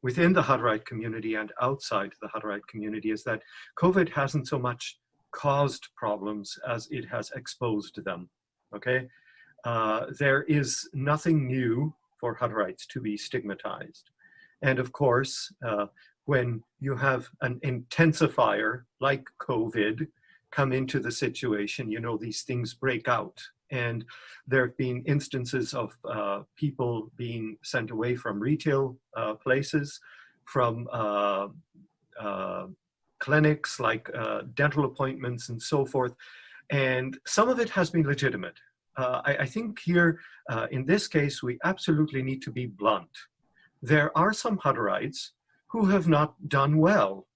within the Hutterite community and outside the Hutterite community, is that COVID hasn't so much caused problems as it has exposed them, okay? There is nothing new for Hutterites to be stigmatized. And of course, when you have an intensifier like COVID come into the situation, these things break out. And there have been instances of people being sent away from retail places, from clinics like dental appointments and so forth. And some of it has been legitimate. I think here, in this case, we absolutely need to be blunt. there are some Hutterites who have not done well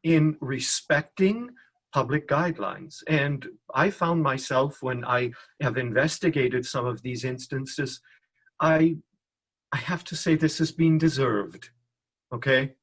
in respecting public guidelines. And I found myself, when I have investigated some of these instances, I have to say this has been deserved, okay?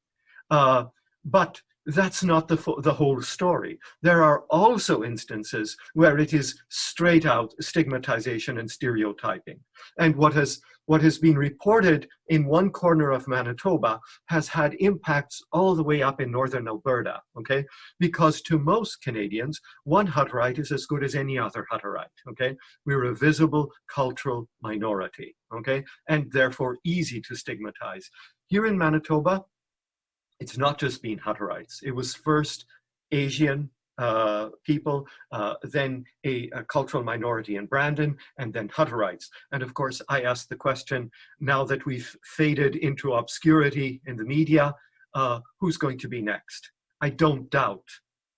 But that's not the whole story. There are also instances where it is straight out stigmatization and stereotyping. And what has been reported in one corner of Manitoba has had impacts all the way up in northern Alberta, okay? Because to most Canadians, one Hutterite is as good as any other Hutterite, okay? We're a visible cultural minority, okay? And therefore easy to stigmatize. Here in Manitoba, it's not just been Hutterites. It was first Asian people, then a cultural minority in Brandon, and then Hutterites. And of course, I asked the question, now that we've faded into obscurity in the media, who's going to be next? I don't doubt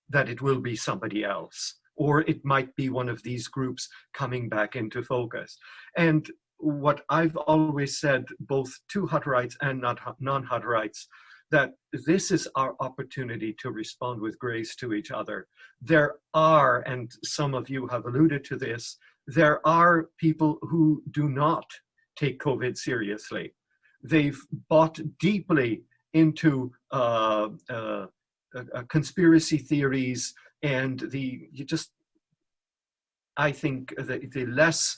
that it will be somebody else, or it might be one of these groups coming back into focus. And what I've always said, both to Hutterites and non-Hutterites, that this is our opportunity to respond with grace to each other. There are, and some of you have alluded to this, there are people who do not take COVID seriously. They've bought deeply into conspiracy theories and I think the less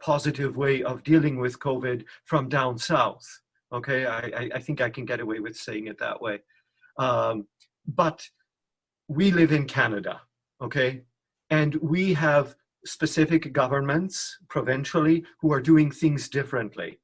positive way of dealing with COVID from down south. Okay, I think I can get away with saying it that way. But we live in Canada, okay? And we have specific governments provincially who are doing things differently.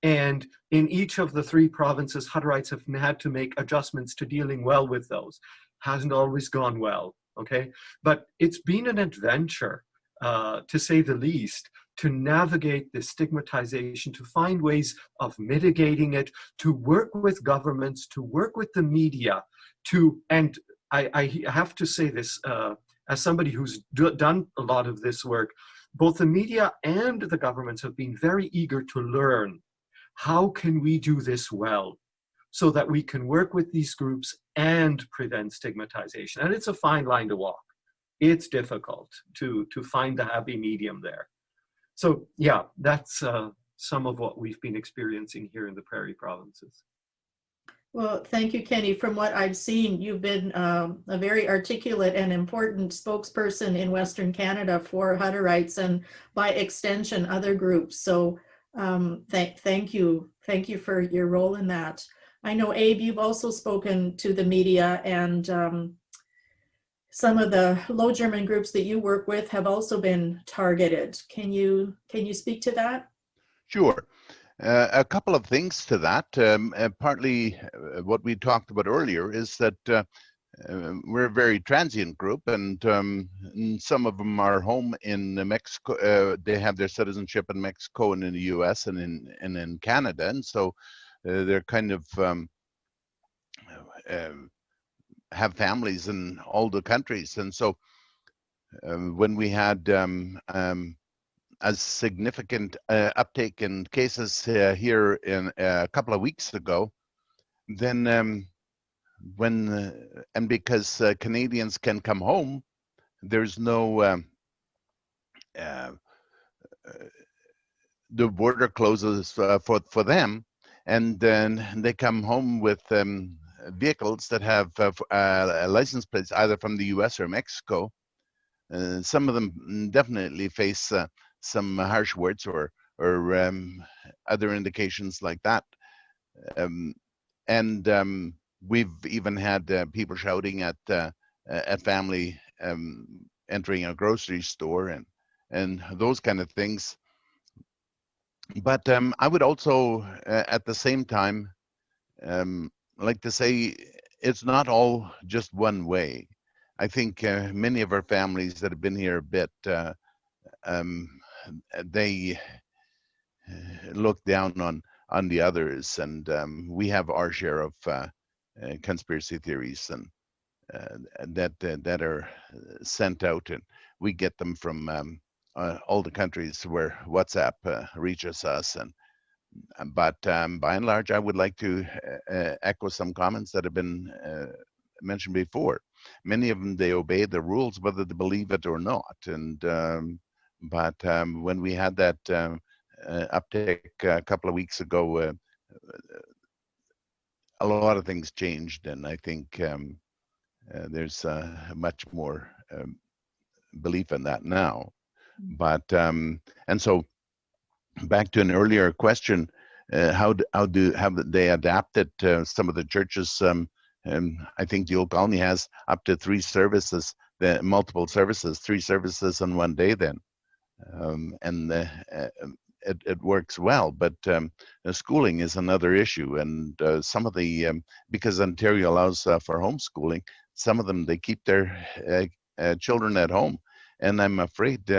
And in each of the 3 provinces, Hutterites have had to make adjustments to dealing well with those. Hasn't always gone well, okay? But it's been an adventure, to say the least, to navigate this stigmatization, to find ways of mitigating it, to work with governments, to work with the media, and I have to say this, as somebody who's done a lot of this work, both the media and the governments have been very eager to learn, how can we do this well, so that we can work with these groups and prevent stigmatization. And it's a fine line to walk. It's difficult to find the happy medium there. So yeah, that's some of what we've been experiencing here in the Prairie provinces. Well, thank you, Kenny. From what I've seen, you've been a very articulate and important spokesperson in Western Canada for Hutterites and by extension, other groups. So thank you. Thank you for your role in that. I know, Abe, you've also spoken to the media, and some of the Low German groups that you work with have also been targeted. Can you speak to that? Sure. A couple of things to that. Partly what we talked about earlier is that we're a very transient group, and some of them are home in Mexico. They have their citizenship in Mexico and in the US and in Canada, and so they're kind of have families in all the countries. And so when we had a significant uptake in cases here in a couple of weeks ago, then and because Canadians can come home, there's no the border closes for them, and then they come home with vehicles that have license plates either from the US or Mexico. Some of them definitely face some harsh words or other indications like that. And we've even had people shouting at family entering a grocery store and those kind of things. But I would also, at the same time, like to say it's not all just one way. I think many of our families that have been here a bit, they look down on the others, and we have our share of conspiracy theories and that are sent out, and we get them from all the countries where WhatsApp reaches us, and But by and large, I would like to echo some comments that have been mentioned before. Many of them, they obey the rules, whether they believe it or not. And but when we had that uptick a couple of weeks ago, a lot of things changed, and I think there's much more belief in that now. But and so back to an earlier question, how have they adapted some of the churches? I think the Old Colony has up to 3 services, multiple services, 3 services in one day then. And it works well, but schooling is another issue. And some of the, because Ontario allows for homeschooling, some of them, they keep their children at home. And I'm afraid they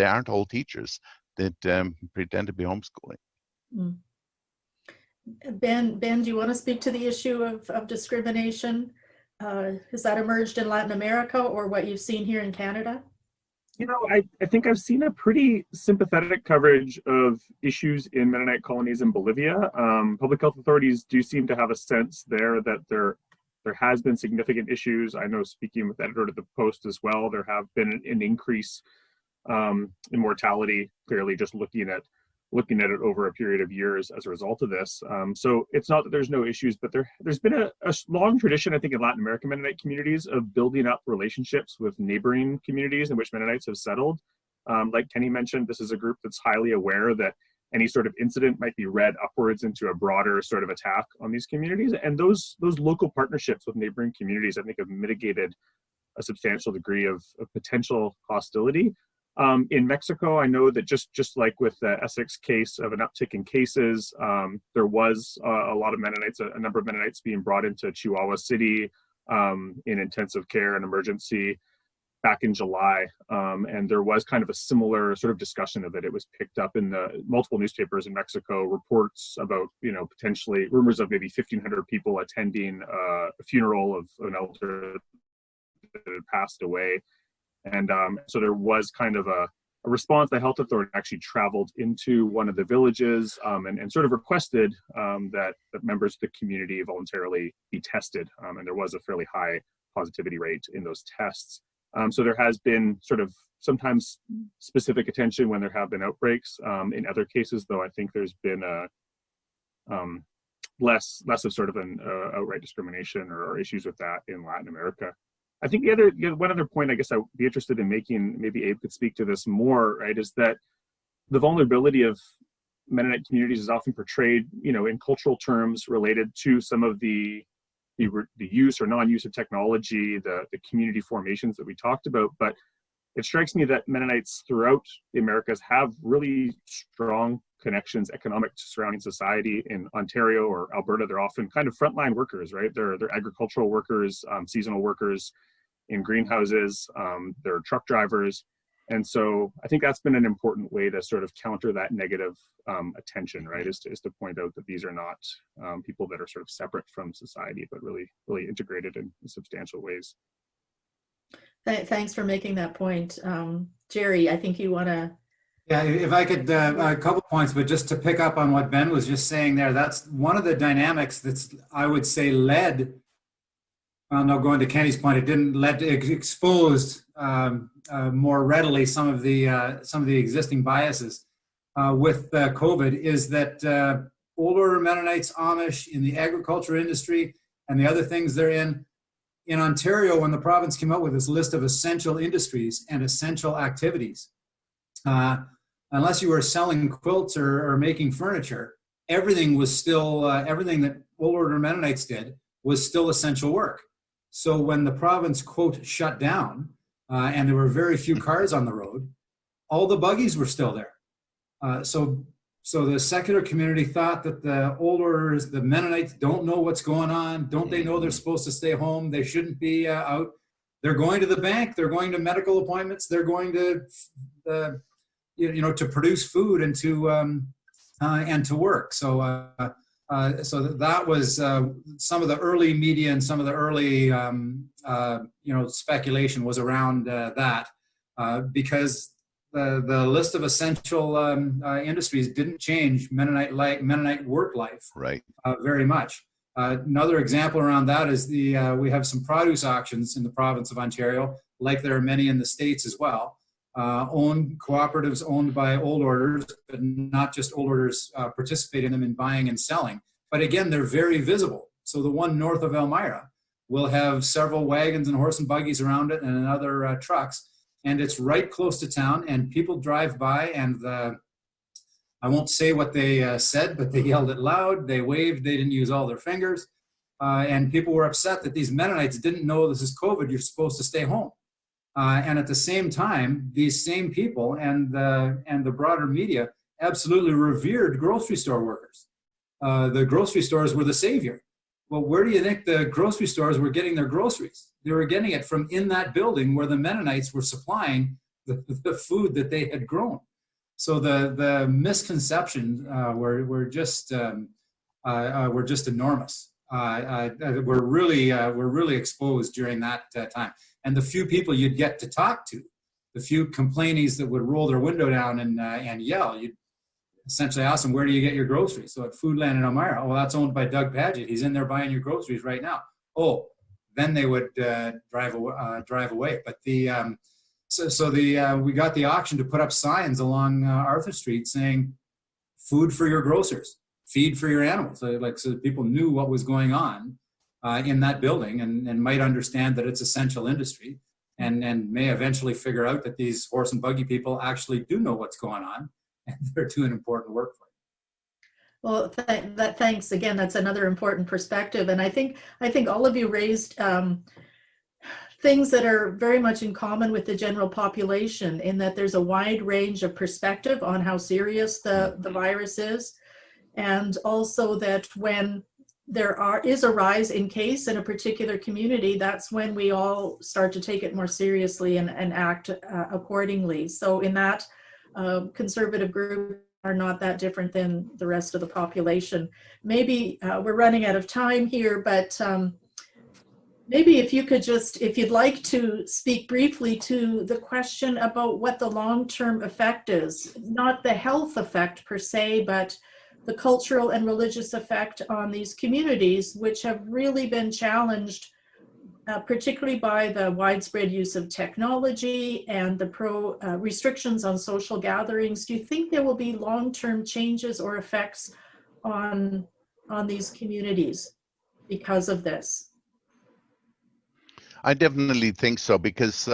aren't all teachers that pretend to be homeschooling. Mm. Ben, do you want to speak to the issue of discrimination? Has that emerged in Latin America or what you've seen here in Canada? You know, I think I've seen a pretty sympathetic coverage of issues in Mennonite colonies in Bolivia. Public health authorities do seem to have a sense there that there has been significant issues. I know, speaking with the editor of the Post as well, there have been an increase in mortality, clearly just looking at it over a period of years as a result of this. So it's not that there's no issues, but there's been a long tradition, I think, in Latin American Mennonite communities of building up relationships with neighboring communities in which Mennonites have settled. Like Kenny mentioned, this is a group that's highly aware that any sort of incident might be read upwards into a broader sort of attack on these communities. And those local partnerships with neighboring communities, I think, have mitigated a substantial degree of potential hostility. In Mexico, I know that just like with the Essex case of an uptick in cases, there was a lot of Mennonites, a number of Mennonites being brought into Chihuahua City in intensive care and emergency back in July. And there was kind of a similar sort of discussion of it. It was picked up in the multiple newspapers in Mexico, reports about, potentially rumors of maybe 1,500 people attending a funeral of an elder that had passed away. And so there was kind of a response. The health authority actually traveled into one of the villages and sort of requested that members of the community voluntarily be tested. And there was a fairly high positivity rate in those tests. So there has been sort of sometimes specific attention when there have been outbreaks. In other cases, though, I think there's been less of sort of an outright discrimination or issues with that in Latin America. I think one other point I guess I would be interested in making, maybe Abe could speak to this more, right, is that the vulnerability of Mennonite communities is often portrayed, in cultural terms related to some of the use or non-use of technology, the community formations that we talked about. But it strikes me that Mennonites throughout the Americas have really strong connections, economic to surrounding society. In Ontario or Alberta, they're often kind of frontline workers, right? They're agricultural workers, seasonal workers in greenhouses, they're truck drivers. And so I think that's been an important way to sort of counter that negative attention, right? Is to point out that these are not people that are sort of separate from society, but really integrated in substantial ways. Thanks for making that point. Gerry, I think you want to. Yeah, if I could, a couple points, but just to pick up on what Ben was just saying there, that's one of the dynamics that's, I would say, led, well, no, going to Kenny's point, it didn't exposed more readily some of the existing biases with COVID, is that older Mennonites, Amish in the agriculture industry and the other things they're in Ontario, when the province came out with this list of essential industries and essential activities, unless you were selling quilts or making furniture, everything was still, everything that older Mennonites did was still essential work. So when the province, quote, shut down, and there were very few cars on the road, all the buggies were still there. So the secular community thought that the olders, the Mennonites, don't know what's going on. Don't they know they're supposed to stay home? They shouldn't be out. They're going to the bank. They're going to medical appointments. They're going to, to produce food and to work. So that was some of the early media and some of the early speculation was around that because the list of essential industries didn't change Mennonite work life Right. very much. Another example around that is we have some produce auctions in the province of Ontario, like there are many in the States as well. Cooperatives owned by old orders, but not just old orders participate in them in buying and selling. But again, they're very visible. So the one north of Elmira will have several wagons and horse and buggies around it and other trucks. And it's right close to town, and people drive by, and I won't say what they said, but they yelled it loud, they waved, they didn't use all their fingers. And people were upset that these Mennonites didn't know this is COVID, you're supposed to stay home. And at the same time, these same people and the broader media absolutely revered grocery store workers. The grocery stores were the savior. Well, where do you think the grocery stores were getting their groceries? They were getting it from in that building where the Mennonites were supplying the food that they had grown. So the misconceptions were just enormous. We're really exposed during that time. And the few people you'd get to talk to, the few complainies that would roll their window down and yell, you'd essentially ask them, where do you get your groceries? So at Foodland in Elmira, well, that's owned by Doug Padgett. He's in there buying your groceries right now. Oh, then they would drive away. But we got the auction to put up signs along Arthur Street saying, food for your grocers, feed for your animals. So that people knew what was going on in that building and might understand that it's essential industry and may eventually figure out that these horse and buggy people actually do know what's going on and they're doing important work for it. Well, thanks again. That's another important perspective, and I think all of you raised things that are very much in common with the general population, in that there's a wide range of perspective on how serious the virus is, and also that when there is a rise in case in a particular community, that's when we all start to take it more seriously and act accordingly. So in that, conservative group are not that different than the rest of the population. Maybe we're running out of time here, but maybe if you'd like to speak briefly to the question about what the long-term effect is, not the health effect per se, but the cultural and religious effect on these communities, which have really been challenged, particularly by the widespread use of technology and the restrictions on social gatherings. Do you think there will be long-term changes or effects on these communities because of this? I definitely think so, because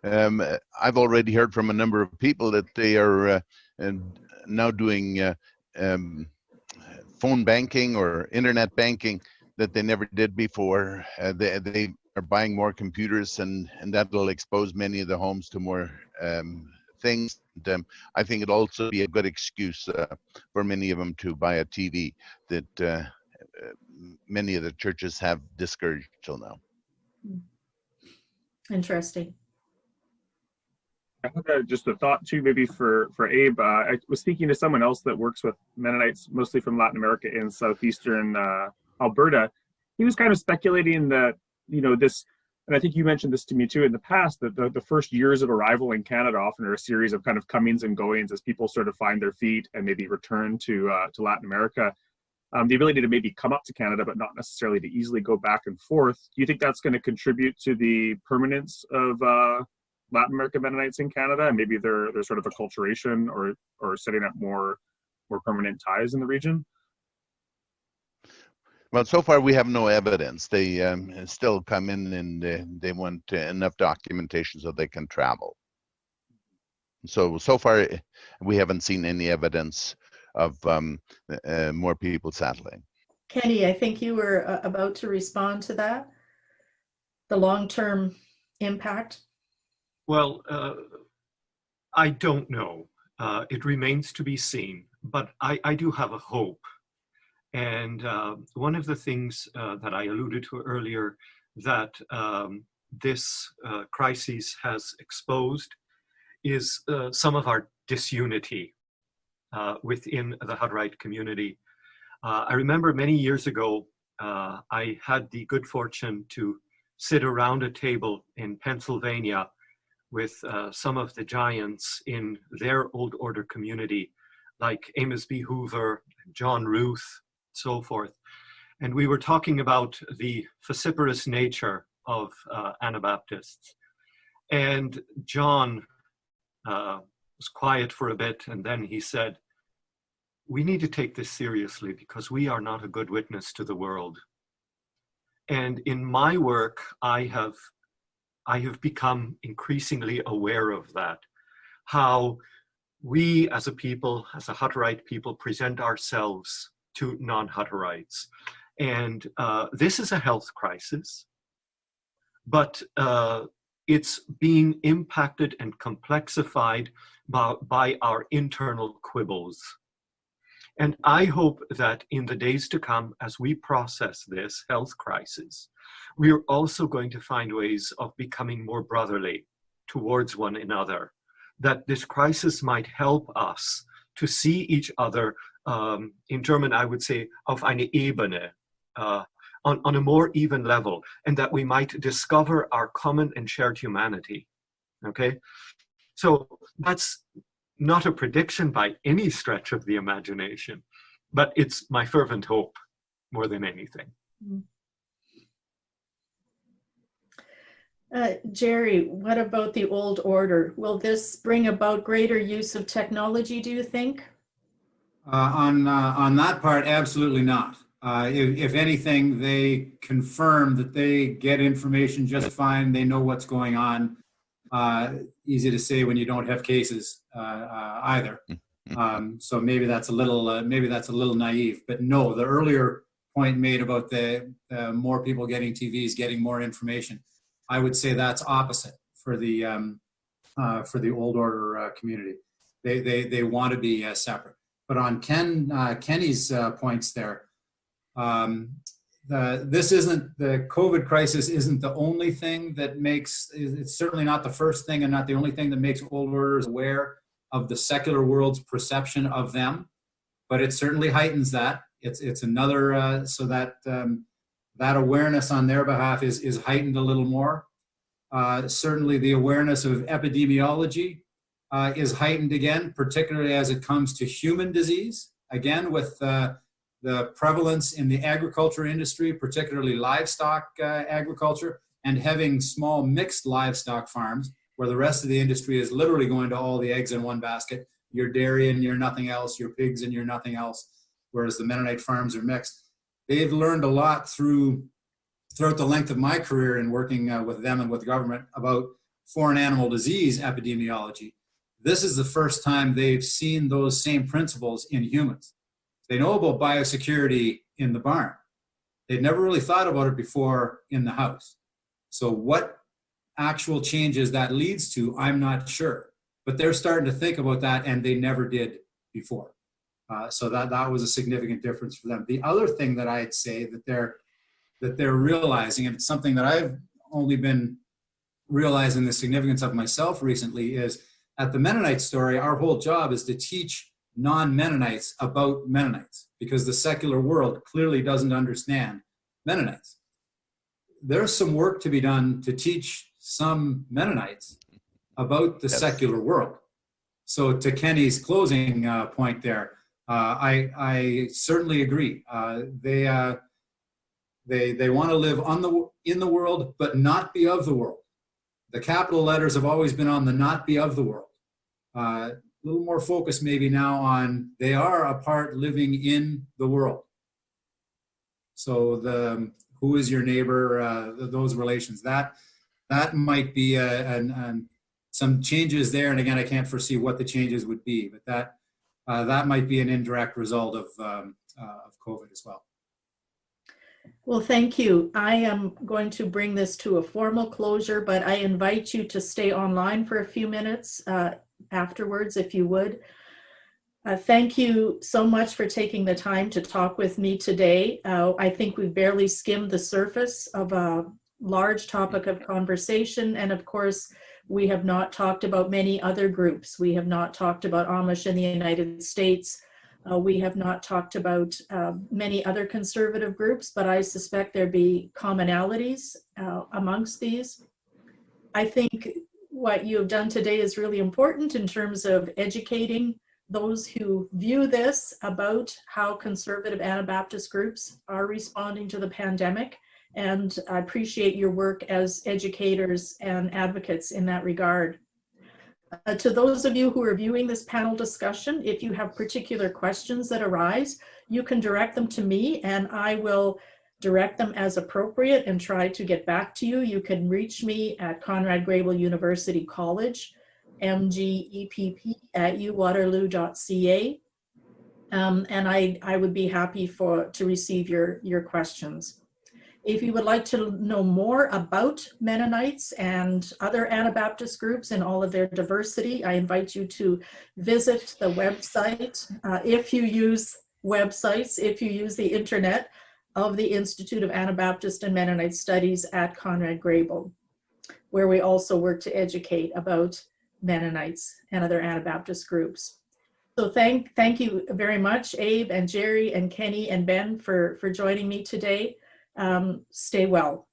I've already heard from a number of people that they are now doing phone banking or internet banking that they never did before. They are buying more computers, and that will expose many of the homes to more things. I think it'll also be a good excuse for many of them to buy a TV that many of the churches have discouraged till now. Interesting. I have just a thought too, maybe for Abe. I was speaking to someone else that works with Mennonites, mostly from Latin America in southeastern Alberta. He was kind of speculating that, this, and I think you mentioned this to me too in the past, that the first years of arrival in Canada often are a series of kind of comings and goings as people sort of find their feet and maybe return to Latin America. The ability to maybe come up to Canada, but not necessarily to easily go back and forth. Do you think that's going to contribute to the permanence of Latin American Mennonites in Canada? And maybe they're sort of acculturation or setting up more permanent ties in the region? Well, so far we have no evidence. They still come in and they want enough documentation so they can travel. So far we haven't seen any evidence of more people settling. Kenny, I think you were about to respond to that, the long-term impact. Well, I don't know. It remains to be seen, but I do have a hope. And one of the things that I alluded to earlier that this crisis has exposed is some of our disunity within the Hutterite community. I remember many years ago, I had the good fortune to sit around a table in Pennsylvania with some of the giants in their old order community, like Amos B. Hoover, John Ruth, so forth. And we were talking about the vociferous nature of Anabaptists. And John was quiet for a bit, and then he said, "We need to take this seriously because we are not a good witness to the world." And in my work, I have become increasingly aware of that, how we as a people, as a Hutterite people, present ourselves to non-Hutterites. And this is a health crisis, but it's being impacted and complexified by our internal quibbles. And I hope that in the days to come, as we process this health crisis, we are also going to find ways of becoming more brotherly towards one another, that this crisis might help us to see each other, in German I would say, auf eine Ebene, on a more even level, and that we might discover our common and shared humanity, okay? So that's not a prediction by any stretch of the imagination, but it's my fervent hope more than anything. Gerry, what about the old order? Will this bring about greater use of technology, do you think? On that part, absolutely not. If anything, they confirm that they get information just fine. They know what's going on. Easy to say when you don't have cases either. So maybe that's a little naive. But no, the earlier point made about the more people getting TVs, getting more information, I would say that's opposite for the old order community. They want to be separate. But on Kenny's points there, the COVID crisis isn't the only thing that makes, it's certainly not the first thing and not the only thing that makes old orders aware of the secular world's perception of them, but it certainly heightens that. It's another, so that that awareness on their behalf is heightened a little more. Certainly the awareness of epidemiology is heightened again, particularly as it comes to human disease. Again, with the prevalence in the agriculture industry, particularly livestock agriculture, and having small mixed livestock farms where the rest of the industry is literally going to all the eggs in one basket. Your dairy and your nothing else, your pigs and your nothing else, whereas the Mennonite farms are mixed. They've learned a lot throughout the length of my career in working with them and with government about foreign animal disease epidemiology. This is the first time they've seen those same principles in humans. They know about biosecurity in the barn. They'd never really thought about it before in the house. So what actual changes that leads to, I'm not sure. But they're starting to think about that, and they never did before. So that was a significant difference for them. The other thing that I'd say that they're realizing, and it's something that I've only been realizing the significance of myself recently, is at the Mennonite story, our whole job is to teach non-Mennonites about Mennonites, because the secular world clearly doesn't understand Mennonites. There's some work to be done to teach some Mennonites about the secular world. So to Kenny's closing point there, I certainly agree. They want to live in the world, but not be of the world. The capital letters have always been on the not be of the world. A little more focus maybe now on they are a part living in the world. So the who is your neighbor, those relations, that might be some changes there. And again, I can't foresee what the changes would be, but that might be an indirect result of COVID as well. Well, thank you. I am going to bring this to a formal closure, but I invite you to stay online for a few minutes afterwards, if you would. Thank you so much for taking the time to talk with me today. I think we've barely skimmed the surface of a large topic of conversation. And of course, we have not talked about many other groups. We have not talked about Amish in the United States. We have not talked about many other conservative groups, but I suspect there'd be commonalities amongst these. I think what you have done today is really important in terms of educating those who view this about how conservative Anabaptist groups are responding to the pandemic. And I appreciate your work as educators and advocates in that regard. To those of you who are viewing this panel discussion, if you have particular questions that arise, you can direct them to me and I will direct them as appropriate and try to get back to you. You can reach me at Conrad Grebel University College, mgepp@uwaterloo.ca. And I would be happy to receive your questions. If you would like to know more about Mennonites and other Anabaptist groups and all of their diversity, I invite you to visit the website, if you use websites, if you use the internet, of the Institute of Anabaptist and Mennonite Studies at Conrad Grebel, where we also work to educate about Mennonites and other Anabaptist groups. So thank you very much, Abe and Gerry and Kenny and Ben for joining me today. Stay well.